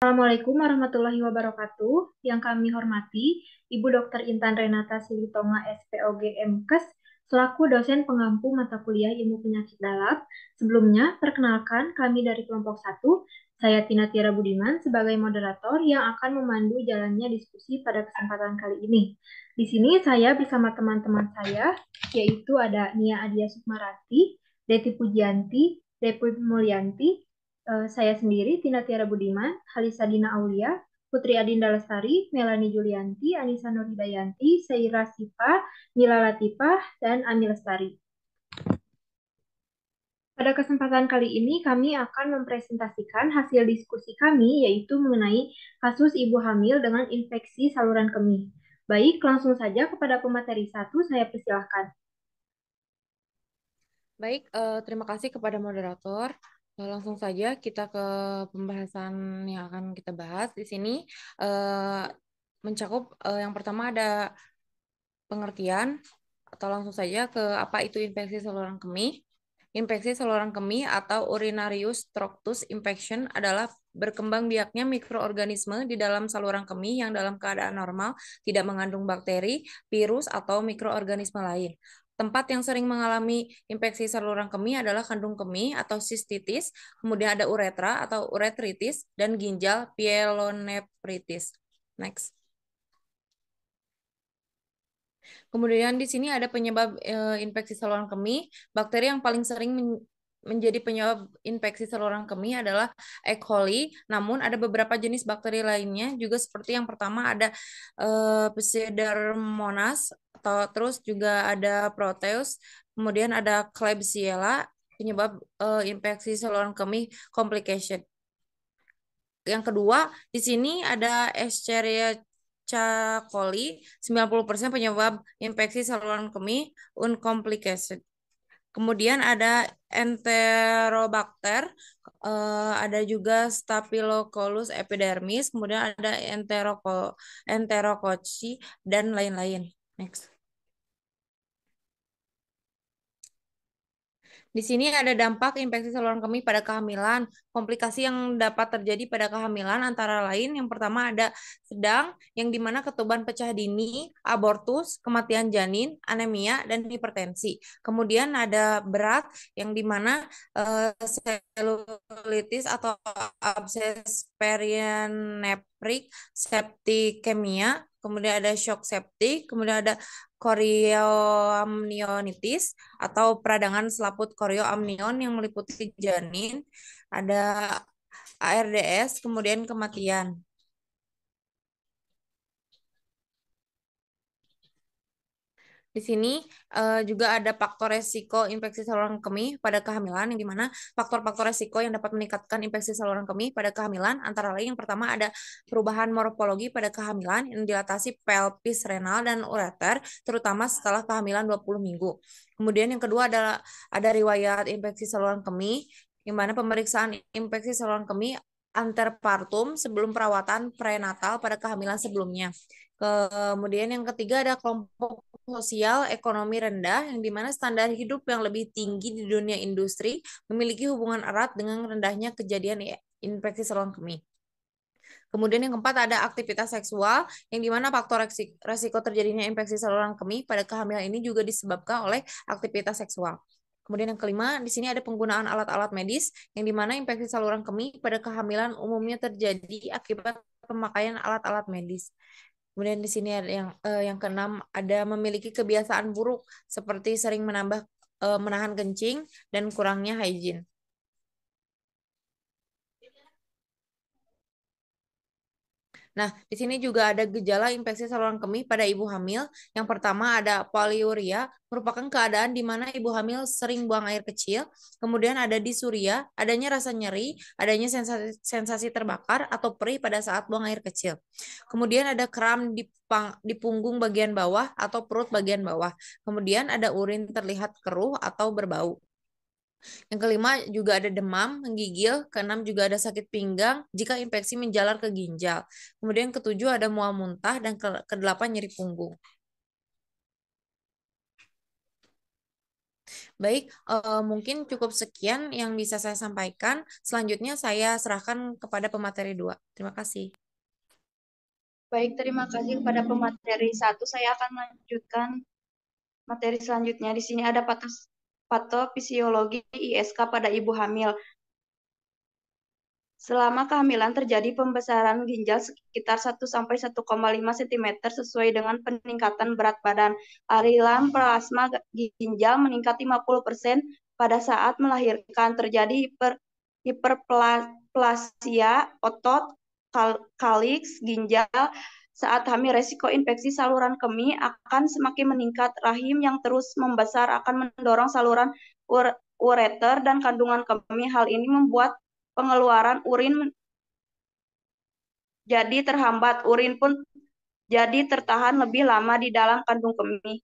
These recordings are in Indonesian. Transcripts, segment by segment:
Assalamualaikum warahmatullahi wabarakatuh. Yang kami hormati Ibu Dr. Intan Renata Silitonga SPOG MKes selaku dosen pengampu mata kuliah Ilmu Penyakit Dalam. Sebelumnya, perkenalkan kami dari kelompok 1. Saya Tina Tiara Budiman sebagai moderator yang akan memandu jalannya diskusi pada kesempatan kali ini. Di sini saya bersama teman-teman saya, yaitu ada Nia Adia Sukmarati, Deti Pujianti, Depi Mulyanti, saya sendiri, Tina Tiara Budiman, Halisa Dina Aulia, Putri Adinda Lestari, Melani Julianti, Anissa Nurhidayanti, Saira Sipa, Mila Latifah, dan Ami Lestari. Pada kesempatan kali ini, kami akan mempresentasikan hasil diskusi kami, yaitu mengenai kasus ibu hamil dengan infeksi saluran kemih. Baik, langsung saja kepada pemateri 1, saya persilahkan. Baik, terima kasih kepada moderator. Langsung saja kita ke pembahasan yang akan kita bahas di sini. eh, Mencakup yang pertama ada pengertian atau langsung saja ke apa itu infeksi saluran kemih. Infeksi saluran kemih atau urinarius tractus infection adalah berkembang biaknya mikroorganisme di dalam saluran kemih yang dalam keadaan normal tidak mengandung bakteri, virus, atau mikroorganisme lain. Tempat yang sering mengalami infeksi saluran kemih adalah kandung kemih atau sistitis, kemudian ada uretra atau uretritis, dan ginjal pyelonephritis. Next. Kemudian di sini ada penyebab infeksi saluran kemih. Bakteri yang paling sering menjadi penyebab infeksi saluran kemih adalah E. coli. Namun ada beberapa jenis bakteri lainnya juga seperti yang pertama ada Pseudomonas atau terus juga ada Proteus. Kemudian ada Klebsiella penyebab infeksi saluran kemih complication. Yang kedua, di sini ada Escherichia coli, 90% penyebab infeksi saluran kemih uncomplicated. Kemudian ada Enterobacter, ada juga Staphylococcus epidermis, kemudian ada Enterococci, dan lain-lain. Next. Di sini ada dampak infeksi saluran kemih pada kehamilan. Komplikasi yang dapat terjadi pada kehamilan antara lain yang pertama ada sedang, yang dimana ketuban pecah dini, abortus, kematian janin, anemia, dan hipertensi. Kemudian ada berat, yang dimana selulitis atau abses perinephrik, septikemia, kemudian ada shock septik, kemudian ada chorioamnionitis atau peradangan selaput chorioamnion yang meliputi janin, ada ARDS, kemudian kematian. Di sini juga ada faktor resiko infeksi saluran kemih pada kehamilan, yang dimana faktor-faktor resiko yang dapat meningkatkan infeksi saluran kemih pada kehamilan antara lain yang pertama ada perubahan morfologi pada kehamilan yang dilatasi pelvis renal dan ureter, terutama setelah kehamilan 20 minggu. Kemudian yang kedua adalah ada riwayat infeksi saluran kemih, yang mana pemeriksaan infeksi saluran kemih antepartum sebelum perawatan prenatal pada kehamilan sebelumnya. Kemudian yang ketiga ada kelompok sosial ekonomi rendah, yang dimana standar hidup yang lebih tinggi di dunia industri memiliki hubungan erat dengan rendahnya kejadian infeksi saluran kemih. Kemudian yang keempat ada aktivitas seksual, yang dimana faktor resiko terjadinya infeksi saluran kemih pada kehamilan ini juga disebabkan oleh aktivitas seksual. Kemudian yang kelima, di sini ada penggunaan alat-alat medis, yang dimana infeksi saluran kemih pada kehamilan umumnya terjadi akibat pemakaian alat-alat medis. Kemudian di sini ada yang keenam ada memiliki kebiasaan buruk seperti sering menahan kencing dan kurangnya hygiene. Nah, di sini juga ada gejala infeksi saluran kemih pada ibu hamil. Yang pertama ada poliuria, merupakan keadaan di mana ibu hamil sering buang air kecil. Kemudian ada disuria, adanya rasa nyeri, adanya sensasi terbakar atau perih pada saat buang air kecil. Kemudian ada kram di punggung bagian bawah atau perut bagian bawah. Kemudian ada urin terlihat keruh atau berbau. Yang kelima juga ada demam, menggigil. Keenam juga ada sakit pinggang jika infeksi menjalar ke ginjal. Kemudian ketujuh ada mual muntah dan kedelapan nyeri punggung. Baik, mungkin cukup sekian yang bisa saya sampaikan. Selanjutnya saya serahkan kepada pemateri 2. Terima kasih. Baik, terima kasih kepada pemateri 1. Saya akan melanjutkan materi selanjutnya. Di sini ada patofisiologi ISK pada ibu hamil. Selama kehamilan terjadi pembesaran ginjal sekitar 1 sampai 1,5 cm sesuai dengan peningkatan berat badan. Aliran plasma ginjal meningkat 50% pada saat melahirkan. Terjadi hiperplasia otot kaliks ginjal saat hamil. Resiko infeksi saluran kemih akan semakin meningkat. Rahim yang terus membesar akan mendorong saluran ureter dan kandungan kemih. Hal ini membuat pengeluaran urin jadi terhambat. Urin pun jadi tertahan lebih lama di dalam kandung kemih.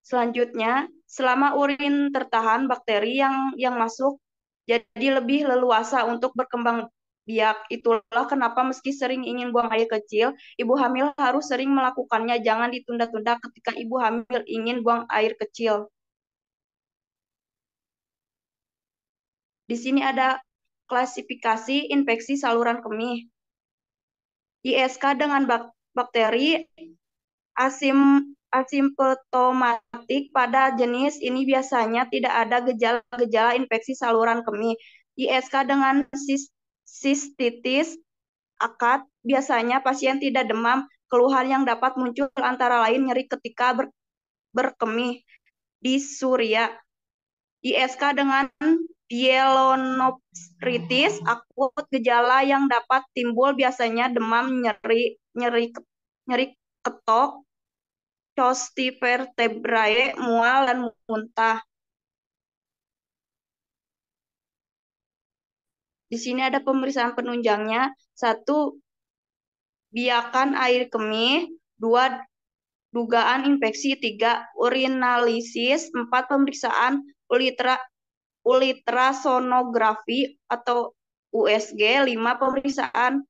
Selanjutnya, selama urin tertahan, bakteri yang masuk jadi lebih leluasa untuk berkembang biak. Itulah kenapa meski sering ingin buang air kecil, ibu hamil harus sering melakukannya. Jangan ditunda-tunda ketika ibu hamil ingin buang air kecil. Di sini ada klasifikasi infeksi saluran kemih. ISK dengan bakteri asimptomatik pada jenis ini biasanya tidak ada gejala-gejala infeksi saluran kemih. ISK dengan sistitis akad biasanya pasien tidak demam. Keluhan yang dapat muncul antara lain nyeri ketika berkemih, disuria. ISK dengan pielonefritis akut, gejala yang dapat timbul biasanya demam, nyeri ketok, costi vertebrae, mual, dan muntah. Di sini ada pemeriksaan penunjangnya. 1. Biakan air kemih. 2. Dugaan infeksi. 3. Urinalisis. 4. Pemeriksaan ultrasonografi atau USG. 5. Pemeriksaan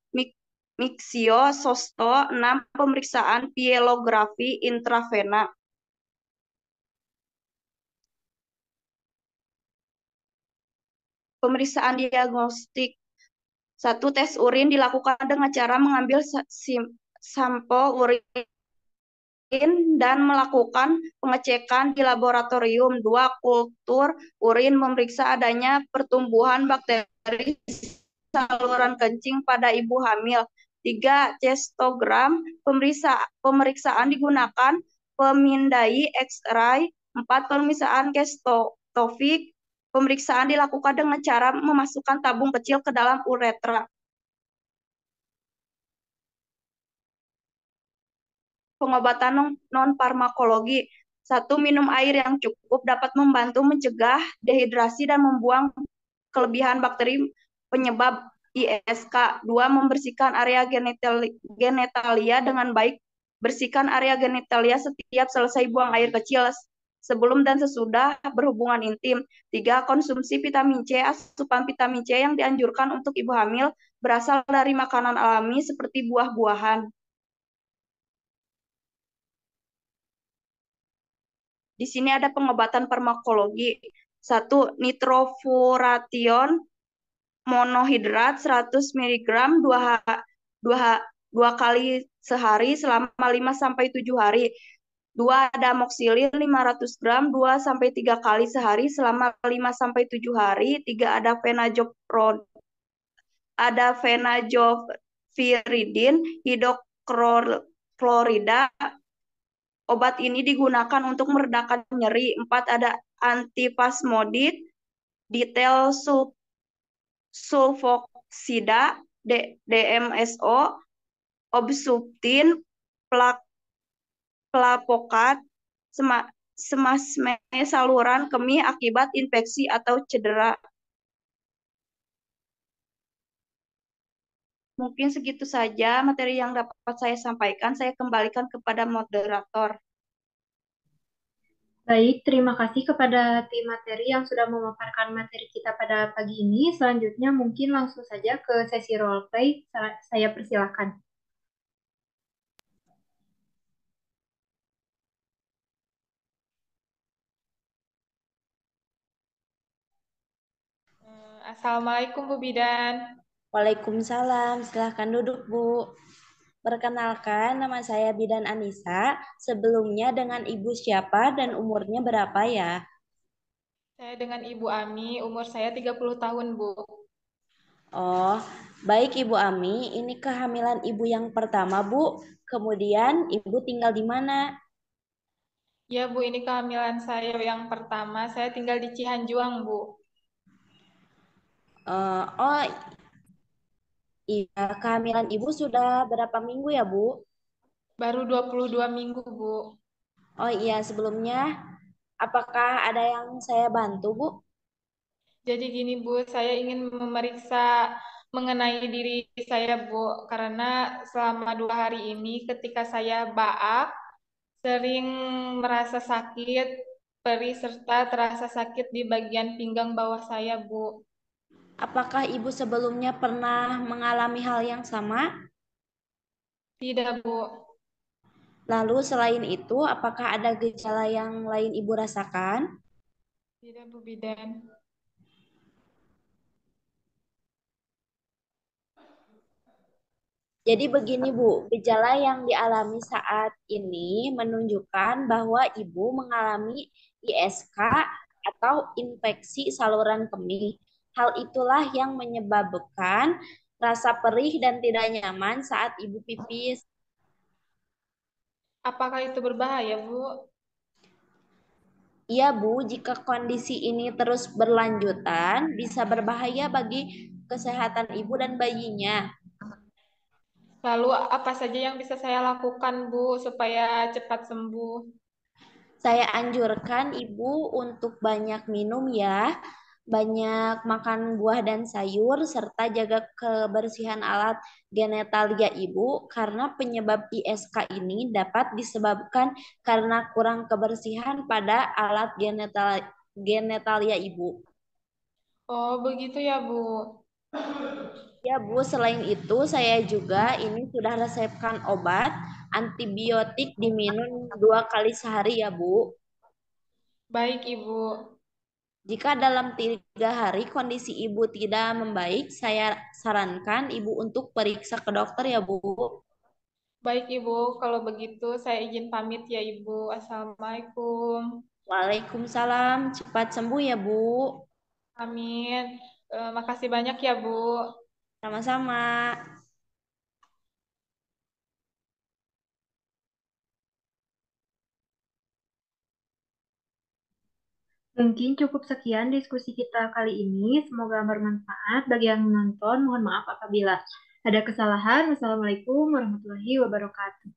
Mixio-Sosto. 6. Pemeriksaan pielografi intravena. Pemeriksaan diagnostik. 1. Tes urin dilakukan dengan cara mengambil sampel urin dan melakukan pengecekan di laboratorium. 2. Kultur urin memeriksa adanya pertumbuhan bakteri saluran kencing pada ibu hamil. 3. Cestogram. Pemeriksaan digunakan pemindai X-ray. 4. Pemeriksaan kestofik. Pemeriksaan dilakukan dengan cara memasukkan tabung kecil ke dalam uretra. Pengobatan non-farmakologi. 1. Minum air yang cukup dapat membantu mencegah dehidrasi dan membuang kelebihan bakteri penyebab ISK. 2. Membersihkan area genitalia dengan baik. Bersihkan area genitalia setiap selesai buang air kecil, sebelum dan sesudah berhubungan intim. 3. Konsumsi vitamin C. Asupan vitamin C yang dianjurkan untuk ibu hamil berasal dari makanan alami seperti buah-buahan. Di sini ada pengobatan farmakologi. 1. Nitrofuration monohidrat 100 mg 2 kali sehari selama 5-7 hari. 2. Ada amoxicillin 500 gram 2-3 kali sehari selama 5-7 hari. 3. Ada fenazopyridin hidroklorida. Obat ini digunakan untuk meredakan nyeri. 4. Ada antispasmodid detail sulfoksida, DMSO, obsuptin, pelapokat, semasme saluran kemih akibat infeksi atau cedera. Mungkin segitu saja materi yang dapat saya sampaikan. Saya kembalikan kepada moderator. Baik, terima kasih kepada tim materi yang sudah memaparkan materi kita pada pagi ini. Selanjutnya mungkin langsung saja ke sesi role play. Saya persilakan. Assalamualaikum Bu Bidan. Waalaikumsalam, silahkan duduk Bu. Perkenalkan, nama saya Bidan Anissa. Sebelumnya dengan Ibu siapa dan umurnya berapa ya? Saya dengan Ibu Ami, umur saya 30 tahun Bu. Oh, baik Ibu Ami, ini kehamilan Ibu yang pertama Bu. Kemudian Ibu tinggal di mana? Ya Bu, ini kehamilan saya yang pertama. Saya tinggal di Cihanjuang Bu. Oh iya, kehamilan Ibu sudah berapa minggu ya Bu? Baru 22 minggu Bu. Oh iya, sebelumnya apakah ada yang saya bantu Bu? Jadi gini Bu, saya ingin memeriksa mengenai diri saya Bu. Karena selama 2 hari ini ketika saya baak, sering merasa sakit, perih serta terasa sakit di bagian pinggang bawah saya Bu. Apakah Ibu sebelumnya pernah mengalami hal yang sama? Tidak Bu. Lalu selain itu, apakah ada gejala yang lain Ibu rasakan? Tidak Bu Bidan. Jadi begini Bu, gejala yang dialami saat ini menunjukkan bahwa Ibu mengalami ISK atau infeksi saluran kemih. Hal itulah yang menyebabkan rasa perih dan tidak nyaman saat Ibu pipis. Apakah itu berbahaya, Bu? Iya Bu, jika kondisi ini terus berlanjutan, bisa berbahaya bagi kesehatan Ibu dan bayinya. Lalu apa saja yang bisa saya lakukan, Bu, supaya cepat sembuh? Saya anjurkan Ibu untuk banyak minum ya, banyak makan buah dan sayur, serta jaga kebersihan alat genetalia Ibu, karena penyebab ISK ini dapat disebabkan karena kurang kebersihan pada alat genetalia Ibu. Oh, begitu ya, Bu. Ya Bu, selain itu saya juga ini sudah resepkan obat antibiotik diminum 2 kali sehari ya Bu. Baik, Ibu. Jika dalam 3 hari kondisi Ibu tidak membaik, saya sarankan Ibu untuk periksa ke dokter ya Bu. Baik, Ibu. Kalau begitu, saya izin pamit ya, Ibu. Assalamualaikum. Waalaikumsalam, cepat sembuh ya Bu. Amin. Makasih banyak ya, Bu. Sama-sama. Mungkin cukup sekian diskusi kita kali ini. Semoga bermanfaat bagi yang menonton. Mohon maaf apabila ada kesalahan. Wassalamualaikum warahmatullahi wabarakatuh.